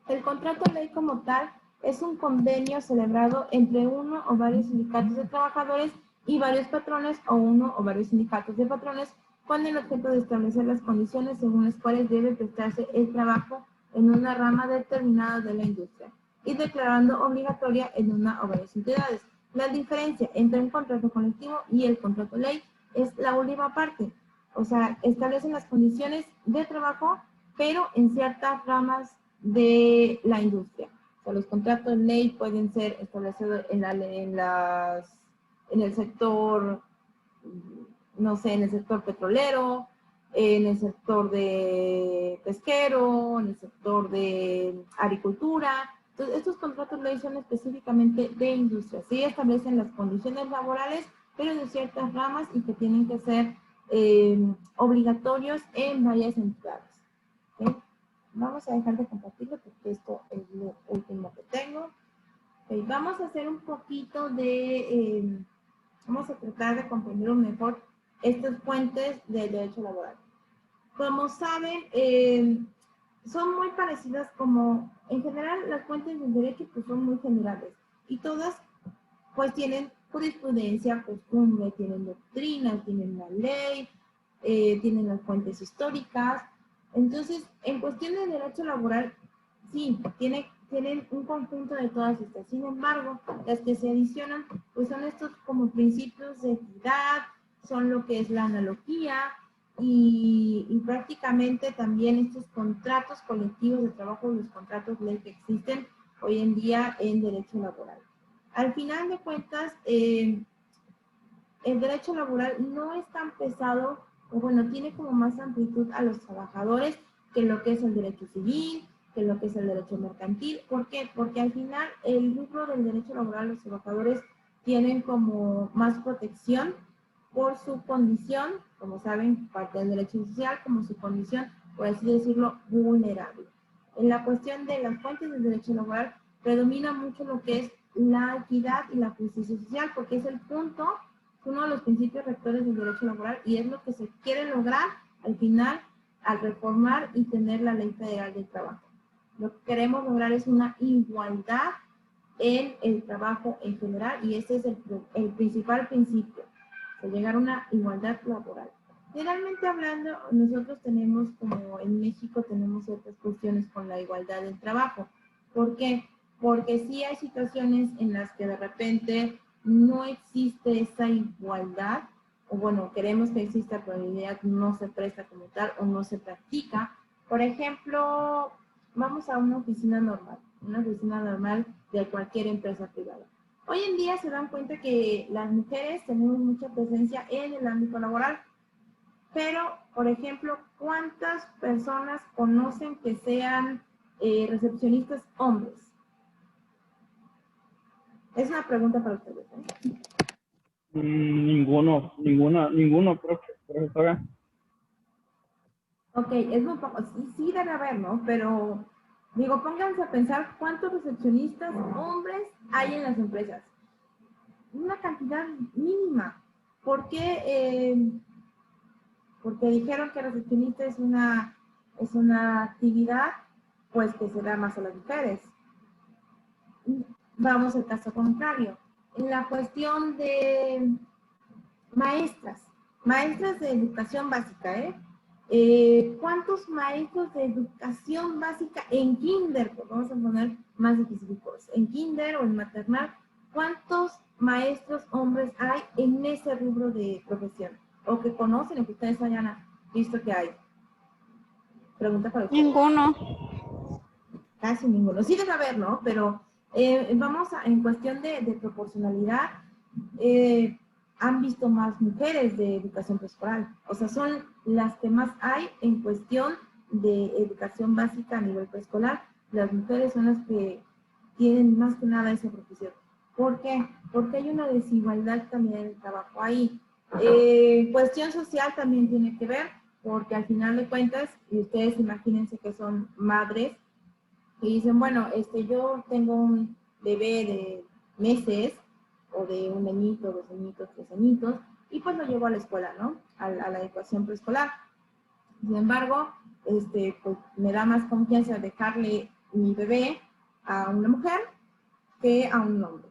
El contrato ley como tal es un convenio celebrado entre uno o varios sindicatos de trabajadores y varios patrones o uno o varios sindicatos de patrones con el objeto de establecer las condiciones según las cuales debe prestarse el trabajo en una rama determinada de la industria y declarando obligatoria en una o varias entidades. La diferencia entre un contrato colectivo y el contrato ley es la última parte, o sea, establecen las condiciones de trabajo, pero en ciertas ramas de la industria. O sea, los contratos ley pueden ser establecidos en el sector, no sé, en el sector petrolero, en el sector de pesquero, en el sector de agricultura. Entonces, estos contratos ley son específicamente de industria. Sí establecen las condiciones laborales, pero de ciertas ramas y que tienen que ser obligatorios en varias entidades. ¿Okay? Vamos a dejar de compartirlo porque esto es lo último que tengo. Okay, vamos a hacer un poquito de, vamos a tratar de comprender mejor estas fuentes del derecho laboral. Como saben, son muy parecidas como, en general, las fuentes del derecho pues son muy generales y todas pues tienen jurisprudencia, costumbre, tienen doctrina, tienen la ley, tienen las fuentes históricas. Entonces, en cuestión de derecho laboral, sí, tienen un conjunto de todas estas. Sin embargo, las que se adicionan, pues son estos como principios de equidad, son lo que es la analogía y prácticamente también estos contratos colectivos de trabajo, los contratos ley que existen hoy en día en derecho laboral. Al final de cuentas, el derecho laboral no es tan pesado, o bueno, tiene como más amplitud a los trabajadores que lo que es el derecho civil, que lo que es el derecho mercantil. ¿Por qué? Porque al final el lucro del derecho laboral, los trabajadores tienen como más protección por su condición, como saben, parte del derecho social, como su condición, por así decirlo, vulnerable. En la cuestión de las fuentes del derecho laboral, predomina mucho lo que es la equidad y la justicia social, porque es el punto, uno de los principios rectores del derecho laboral, y es lo que se quiere lograr al final al reformar y tener la Ley Federal del Trabajo. Lo que queremos lograr es una igualdad en el trabajo en general, y ese es el principal principio, de llegar a una igualdad laboral. Generalmente hablando, nosotros tenemos, como en México, tenemos ciertas cuestiones con la igualdad del trabajo. ¿Por qué? Porque sí hay situaciones en las que de repente no existe esa igualdad, o bueno, queremos que exista, pero en realidad no se presta como tal o no se practica. Por ejemplo, vamos a una oficina normal de cualquier empresa privada. Hoy en día se dan cuenta que las mujeres tenemos mucha presencia en el ámbito laboral, pero, por ejemplo, ¿cuántas personas conocen que sean recepcionistas hombres? Es una pregunta para ustedes, ¿eh? Ninguno, profesora. Ok, es muy poco, sí debe haber, ¿no? Pero, digo, pónganse a pensar cuántos recepcionistas hombres hay en las empresas. Una cantidad mínima. ¿Por qué? Porque dijeron que recepcionista es una actividad, pues, que se da más a las mujeres. Vamos al caso contrario. En la cuestión de maestras de educación básica, ¿cuántos maestros de educación básica en kinder, pues vamos a poner más específicos, en kinder o en maternal, cuántos maestros hombres hay en ese rubro de profesión? O que conocen, o que ustedes hayan visto que hay. Pregunta para ustedes. Ninguno. Casi ninguno. Sí debe haber, ¿no? Pero vamos en cuestión de proporcionalidad, han visto más mujeres de educación preescolar. O sea, son las que más hay en cuestión de educación básica a nivel preescolar. Las mujeres son las que tienen más que nada esa profesión. ¿Por qué? Porque hay una desigualdad también en el trabajo ahí. Cuestión social también tiene que ver, porque al final de cuentas, y ustedes imagínense que son madres, y dicen, bueno, yo tengo un bebé de meses, o de un añito, 2 añitos, 3 añitos, y pues lo llevo a la escuela, ¿no? A la educación preescolar. Sin embargo, pues me da más confianza dejarle mi bebé a una mujer que a un hombre.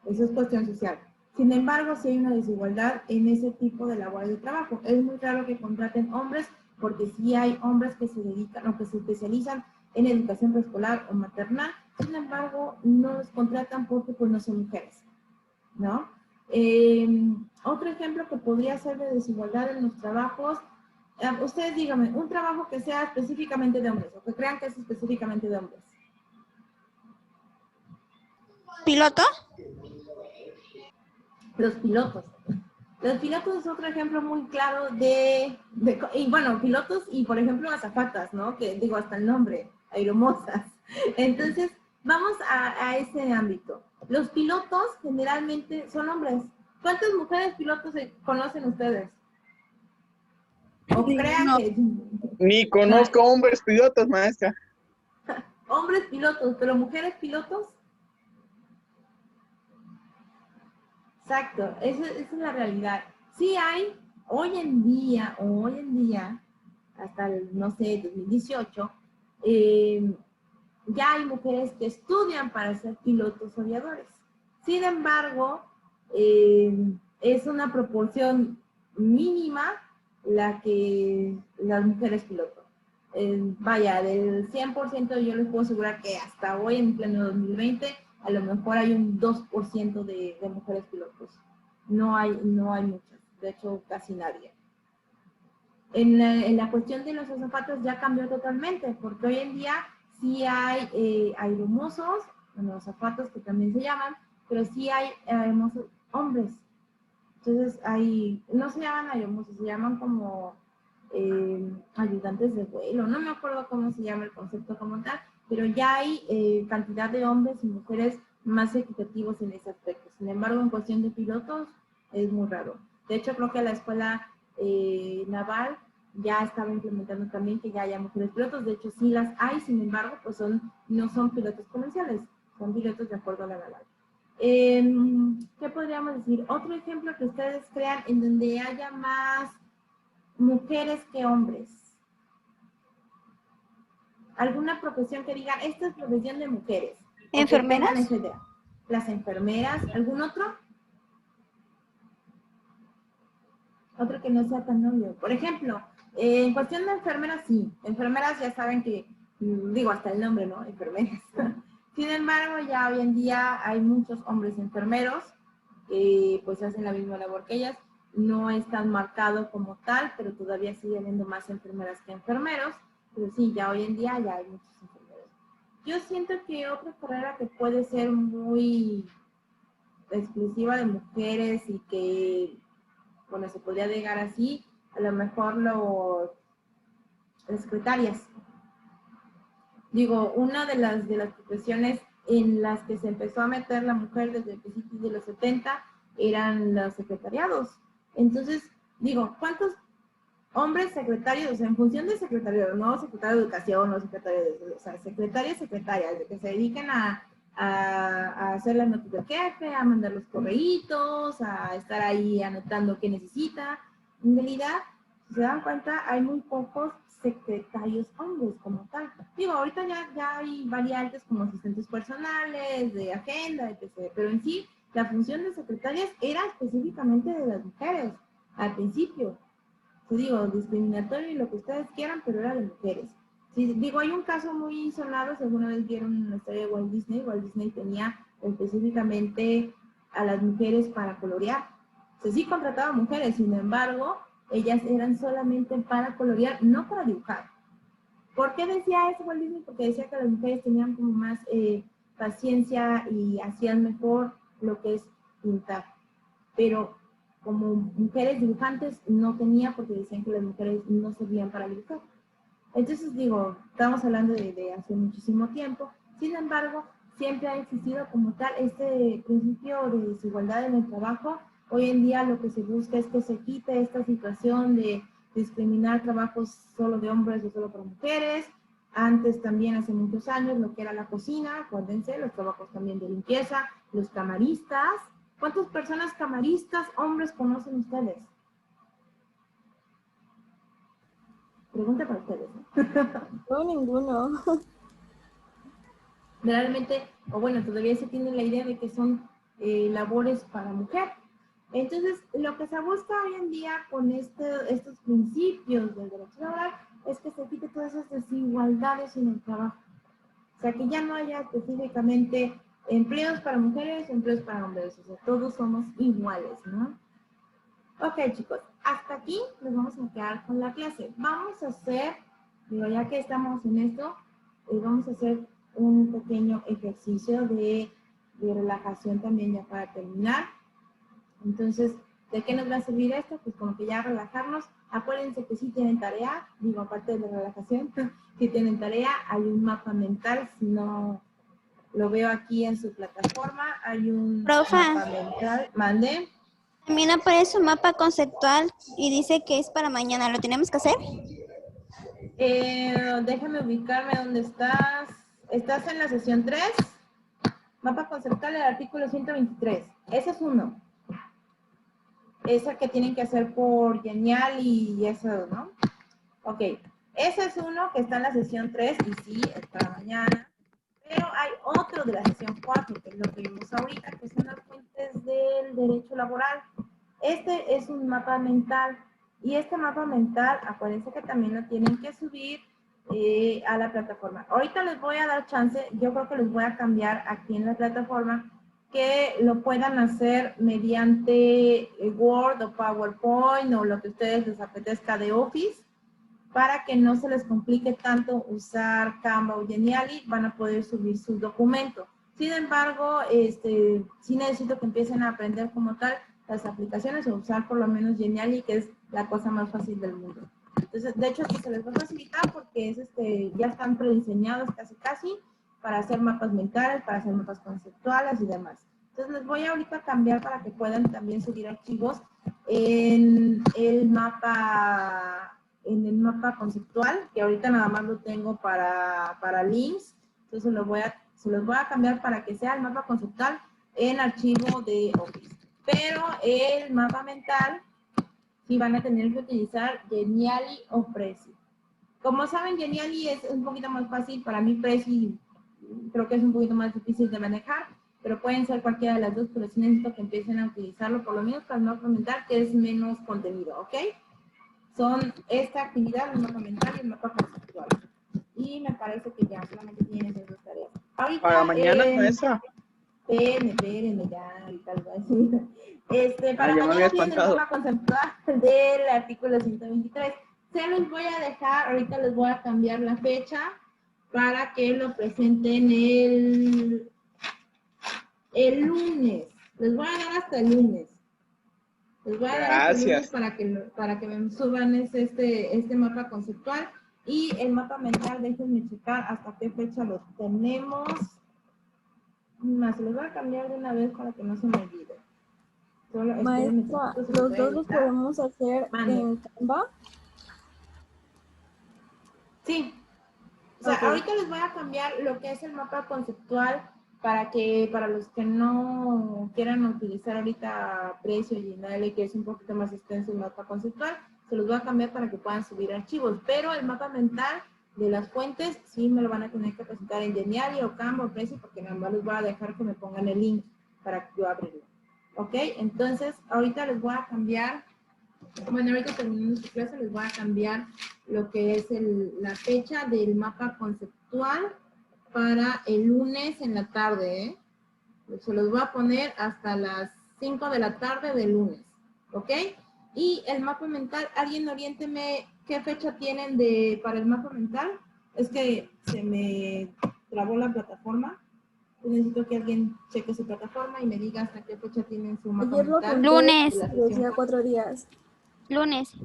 Eso es cuestión social. Sin embargo, sí hay una desigualdad en ese tipo de labores de trabajo. Es muy raro que contraten hombres, porque sí hay hombres que se dedican o que se especializan en educación preescolar o maternal. Sin embargo, no los contratan porque pues no son mujeres, ¿no? Otro ejemplo que podría ser de desigualdad en los trabajos, ustedes díganme, un trabajo que sea específicamente de hombres, o que crean que es específicamente de hombres. ¿Piloto? Los pilotos. Los pilotos es otro ejemplo muy claro y bueno, pilotos y por ejemplo azafatas, ¿no? Que digo hasta el nombre, aeromosas. Entonces, vamos a ese ámbito. Los pilotos generalmente son hombres. ¿Cuántas mujeres pilotos conocen ustedes? O crean No. que... Ni conozco hombres pilotos, maestra. Hombres pilotos, pero mujeres pilotos. Exacto, esa es la realidad. Sí hay, hoy en día, hasta el, no sé, 2018, ya hay mujeres que estudian para ser pilotos aviadores. Sin embargo, es una proporción mínima la que las mujeres pilotos. Vaya, del 100% yo les puedo asegurar que hasta hoy, en pleno 2020, a lo mejor hay un 2% de mujeres pilotos. No hay muchas, de hecho casi nadie. En la cuestión de los azafatos ya cambió totalmente, porque hoy en día sí hay aeromozos, bueno, azafatos que también se llaman, pero sí hay aeromozos hombres. Entonces no se llaman aeromozos, se llaman como ayudantes de vuelo, no me acuerdo cómo se llama el concepto como tal, pero ya hay cantidad de hombres y mujeres más equitativos en ese aspecto. Sin embargo, en cuestión de pilotos es muy raro. De hecho, creo que la escuela naval ya estaba implementando también que ya haya mujeres pilotos. De hecho, sí las hay, sin embargo, pues no son pilotos comerciales, son pilotos de acuerdo a la naval. ¿Qué podríamos decir? Otro ejemplo que ustedes crean en donde haya más mujeres que hombres. ¿Alguna profesión que digan, esta es profesión de mujeres? ¿Enfermeras? Que tengan esa idea. Las enfermeras. ¿Algún otro? Otro que no sea tan obvio. Por ejemplo, en cuestión de enfermeras, sí. Enfermeras ya saben que, digo, hasta el nombre, ¿no? Enfermeras. Sin embargo, ya hoy en día hay muchos hombres enfermeros que pues hacen la misma labor que ellas. No es tan marcado como tal, pero todavía sigue habiendo más enfermeras que enfermeros. Pero sí, ya hoy en día ya hay muchos enfermeros. Yo siento que otra carrera que puede ser muy exclusiva de mujeres y que, bueno, se podría llegar así, a lo mejor las secretarias. Digo, una de las profesiones en las que se empezó a meter la mujer desde principios de los 70 eran los secretariados. Entonces, digo, ¿cuántos hombres secretarios, o sea, en función de secretario, no secretario de educación, no secretario de, o sea, secretarias, de que se dediquen a hacer las notas del jefe, a mandar los correitos, a estar ahí anotando qué necesita? En realidad, si se dan cuenta, hay muy pocos secretarios hombres como tal. Digo, ahorita ya hay variantes como asistentes personales, de agenda, etc. Pero en sí, la función de secretarias era específicamente de las mujeres al principio. Te digo, discriminatorio y lo que ustedes quieran, pero era de mujeres. Sí, digo, hay un caso muy sonado, si alguna vez vieron una historia de Walt Disney. Walt Disney tenía específicamente a las mujeres para colorear. O sea, sí contrataba mujeres, sin embargo, ellas eran solamente para colorear, no para dibujar. ¿Por qué decía eso Walt Disney? Porque decía que las mujeres tenían como más paciencia y hacían mejor lo que es pintar. Pero como mujeres dibujantes no tenía, porque decían que las mujeres no servían para dibujar. Entonces digo, estamos hablando de hace muchísimo tiempo. Sin embargo, siempre ha existido como tal este principio de desigualdad en el trabajo. Hoy en día lo que se busca es que se quite esta situación de discriminar trabajos solo de hombres o solo para mujeres. Antes también, hace muchos años, lo que era la cocina, acuérdense, los trabajos también de limpieza, los camaristas. ¿Cuántas personas camaristas hombres conocen ustedes? Pregunta para ustedes, ¿no? No, ninguno. Realmente, o bueno, todavía se tiene la idea de que son labores para mujer. Entonces, lo que se busca hoy en día con estos principios del derecho laboral es que se quite todas esas desigualdades en el trabajo. O sea, que ya no haya específicamente empleos para mujeres, empleos para hombres. O sea, todos somos iguales, ¿no? Ok, chicos, hasta aquí nos vamos a quedar con la clase. Vamos a hacer, digo, ya que estamos en esto, vamos a hacer un pequeño ejercicio de relajación también ya para terminar. Entonces, ¿de qué nos va a servir esto? Pues como que ya relajarnos. Acuérdense que si tienen tarea, digo, aparte de la relajación, si tienen tarea, hay un mapa mental. Si no lo veo aquí en su plataforma, hay un Profa. mapa mental. Mande. También aparece un mapa conceptual y dice que es para mañana. ¿Lo tenemos que hacer? Déjame ubicarme dónde estás. ¿Estás en la sesión 3? Mapa conceptual del artículo 123. Ese es uno. Esa que tienen que hacer por genial y eso, ¿no? Ok. Ese es uno que está en la sesión 3 y sí, es para mañana. Pero hay otro de la sesión 4, que es lo que vimos ahorita, que son las fuentes del derecho laboral. Este es un mapa mental y este mapa mental, acuérdense que también lo tienen que subir a la plataforma. Ahorita les voy a dar chance, yo creo que les voy a cambiar aquí en la plataforma que lo puedan hacer mediante Word o PowerPoint o lo que a ustedes les apetezca de Office, para que no se les complique tanto usar Canva o Genially, van a poder subir sus documentos. Sin embargo, sí necesito que empiecen a aprender como tal las aplicaciones o usar por lo menos Genially, que es la cosa más fácil del mundo. Entonces, de hecho, esto se les va a facilitar porque es, ya están prediseñados casi para hacer mapas mentales, para hacer mapas conceptuales y demás. Entonces, les voy ahorita a cambiar para que puedan también subir archivos en el mapa conceptual, que ahorita nada más lo tengo para links. Entonces, se los voy a cambiar para que sea el mapa conceptual en archivo de Office. Pero el mapa mental sí van a tener que utilizar Genially o Prezi. Como saben, Genially es un poquito más fácil. Para mí, Prezi creo que es un poquito más difícil de manejar, pero pueden ser cualquiera de las dos, pero sí necesito que empiecen a utilizarlo, por lo menos para el mapa mental, que es menos contenido, ¿ok? Son esta actividad, el mapa mental y el mapa conceptual. Y me parece que ya solamente tienen esas dos tareas. Ahorita, Para mañana, maestra. Espérenme, ya, ahorita lo voy a decir. Para ya me había mañana viene el espantado. mapa conceptual del artículo 123. Se los voy a dejar, ahorita les voy a cambiar la fecha para que lo presenten el lunes. Les voy a dar hasta el lunes. Les voy a dar hasta el lunes Gracias. para que me suban este mapa conceptual. Y el mapa mental, déjenme checar hasta qué fecha lo tenemos. Más, se los voy a cambiar de una vez para que no se me olvide. Solo espérenme Maestra, tantito, se ¿los voy a dos los editar. podemos hacer Mande. en Canva? Sí. O sea, Ok. ahorita les voy a cambiar lo que es el mapa conceptual para los que no quieran utilizar ahorita Precio y Genially, que es un poquito más extenso el mapa conceptual, se los voy a cambiar para que puedan subir archivos. Pero el mapa mental de las fuentes sí me lo van a tener que presentar en Genially o Canva o Precio, porque nada más les voy a dejar que me pongan el link para yo abrirlo. ¿Ok? Entonces, ahorita les voy a cambiar. Bueno, ahorita terminando su clase les voy a cambiar lo que es la fecha del mapa conceptual para el lunes en la tarde, ¿eh? Se los voy a poner hasta las 5 de la tarde del lunes, ¿ok? Y el mapa mental, alguien oriénteme qué fecha tienen para el mapa mental. Es que se me trabó la plataforma. Necesito que alguien cheque su plataforma y me diga hasta qué fecha tienen su mapa Ayer lo mental. conté Lunes. de la y decía sesión 4 días. Lunes.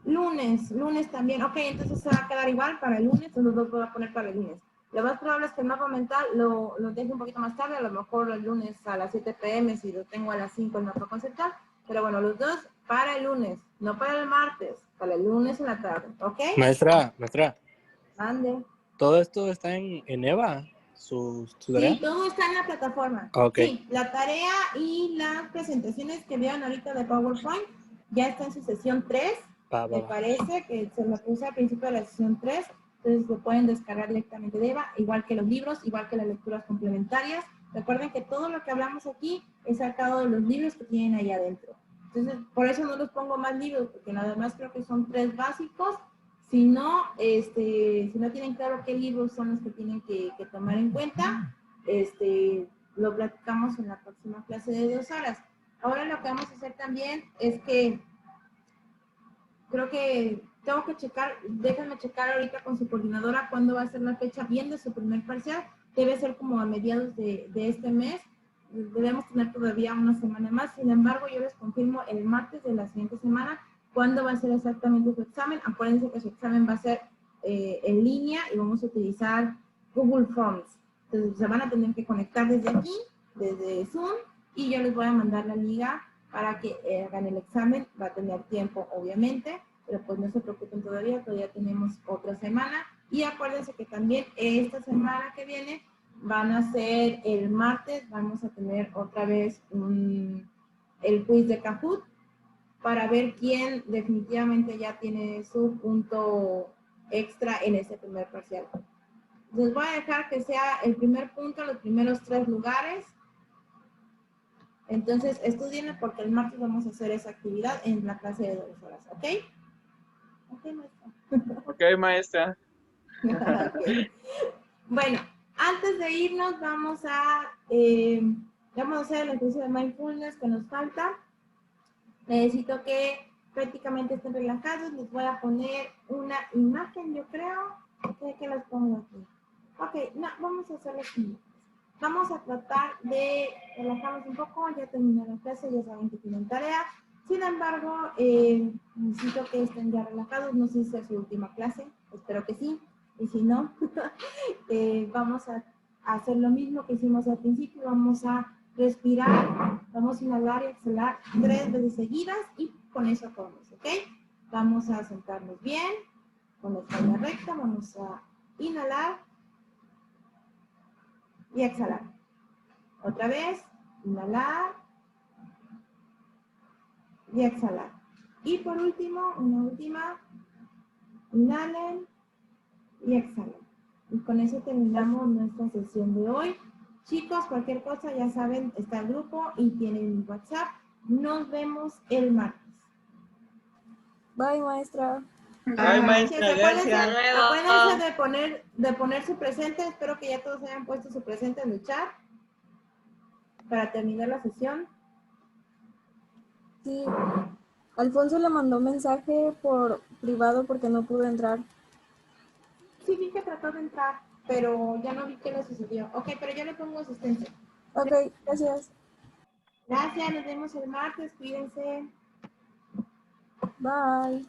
Lunes también. Ok, entonces se va a quedar igual para el lunes, entonces los dos voy a poner para el lunes. Lo más probable es que el mapa mental lo deje un poquito más tarde, a lo mejor el lunes a las 7 p.m. si lo tengo a las 5 el mapa conceptual, pero bueno, los dos para el lunes, no para el martes, para el lunes en la tarde, ¿ok? Maestra, Ande. ¿todo esto está en EVA? ¿Su tarea? Sí, todo está en la plataforma. Ok. Sí, la tarea y las presentaciones que vieron ahorita de PowerPoint ya está en su sesión 3. Me parece que se lo puse al principio de la sesión 3, entonces lo pueden descargar directamente de EVA, igual que los libros, igual que las lecturas complementarias. Recuerden que todo lo que hablamos aquí es sacado de los libros que tienen ahí adentro. Entonces, por eso no los pongo más libros, porque nada más creo que son 3 básicos. Si no, si no tienen claro qué libros son los que tienen que tomar en cuenta, lo platicamos en la próxima clase de 2 horas. Ahora lo que vamos a hacer también es que creo que tengo que checar, déjenme checar ahorita con su coordinadora cuándo va a ser la fecha bien de su primer parcial. Debe ser como a mediados de este mes. Debemos tener todavía una semana más. Sin embargo, yo les confirmo el martes de la siguiente semana cuándo va a ser exactamente su examen. Acuérdense que su examen va a ser en línea y vamos a utilizar Google Forms. Entonces, se van a tener que conectar desde aquí, desde Zoom, y yo les voy a mandar la liga para que hagan el examen. Va a tener tiempo, obviamente, pero pues no se preocupen todavía tenemos otra semana. Y acuérdense que también esta semana que viene van a ser el martes, vamos a tener otra vez el quiz de Kahoot para ver quién definitivamente ya tiene su punto extra en ese primer parcial. Les voy a dejar que sea el primer punto, los primeros 3 lugares. Entonces, estudienlo porque el martes vamos a hacer esa actividad en la clase de 2 horas, ¿ok? Ok, maestra. Ok, maestra. Ok. Bueno, antes de irnos vamos a hacer el ejercicio de mindfulness que nos falta. Necesito que prácticamente estén relajados. Les voy a poner una imagen, yo creo. ¿Qué les pongo aquí? Ok, no, vamos a hacerlo así. Vamos a tratar de relajarnos un poco. Ya terminé la clase, ya saben que tienen tarea. Sin embargo, necesito que estén ya relajados. No sé si es su última clase. Espero que sí. Y si no, vamos a hacer lo mismo que hicimos al principio. Vamos a respirar, vamos a inhalar y exhalar 3 veces seguidas y con eso acabamos, ¿ok? Vamos a sentarnos bien, con la espalda recta, vamos a inhalar y exhalar. Otra vez, inhalar y exhalar. Y por último, una última, inhalen y exhalen. Y con eso terminamos nuestra sesión de hoy. Chicos, cualquier cosa ya saben, está el grupo y tienen mi WhatsApp. Nos vemos el martes. Bye, maestra. Ay, maestra, Acuérdense, gracias. luego. acuérdense de poner su presente. Espero que ya todos hayan puesto su presente en el chat para terminar la sesión. Sí. Alfonso le mandó mensaje por privado porque no pudo entrar. Sí, vi que trató de entrar, pero ya no vi qué le sucedió. Ok, pero yo le pongo asistencia. Ok, gracias. Gracias, nos vemos el martes. Cuídense. Bye.